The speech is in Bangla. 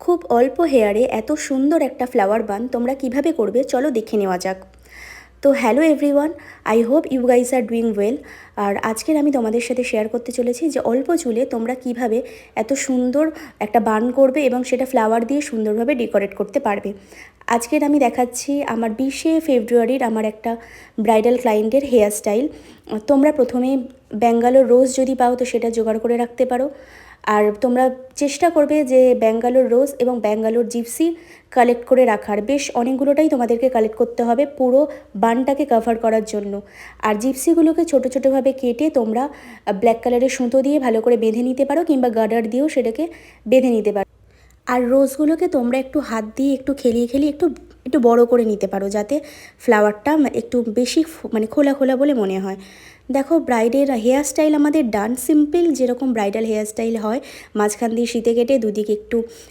খুব অল্প হেয়ারে এত সুন্দর একটা ফ্লাওয়ার বান তোমরা কিভাবে করবে চলো দেখে নেওয়া যাক। তো hello everyone, I hope you guys are doing well. আর আজকের আমি তোমাদের সাথে শেয়ার করতে চলেছি যে অল্প চুলে তোমরা কিভাবে এত সুন্দর একটা বান করবে এবং সেটা ফ্লাওয়ার দিয়ে সুন্দরভাবে ডেকোরেট করতে পারবে। আজকের আমি দেখাচ্ছি আমার 20শে ফেব্রুয়ারির আমার একটা ব্রাইডাল ক্লায়েন্টের হেয়ার স্টাইল। তোমরা প্রথমে ব্যাঙ্গালোর রোজ যদি পাও তো সেটা জোগাড় করে রাখতে পারো। আর তোমরা চেষ্টা করবে যে ব্যাঙ্গালোর রোজ এবং ব্যাঙ্গালোর জিপসি কালেক্ট করে রাখার। বেশ অনেকগুলোটাই তোমাদেরকে কালেক্ট করতে হবে পুরো বানটাকে কভার করার জন্য। আর জিপসিগুলোকে ছোটো ছোটোভাবে কেটে তোমরা ব্ল্যাক কালারের সুতো দিয়ে ভালো করে বেঁধে নিতে পারো, কিংবা গার্ডার দিয়েও সেটাকে বেঁধে নিতে পারো। আর রোজগুলোকে তোমরা একটু হাত দিয়ে একটু খেলিয়ে খেলিয়ে একটু একটু বড় করে নিতে পারো, যাতে ফ্লাওয়ারটা একটু বেশি মানে খোলা খোলা বলে মনে হয়। দেখো, ব্রাইডের হেয়ার স্টাইল আমাদের ডান, সিম্পল যেরকম ব্রাইডাল হেয়ার স্টাইল হয়, মাঝখান দিয়ে শীতে কেটে দুদিকে একটু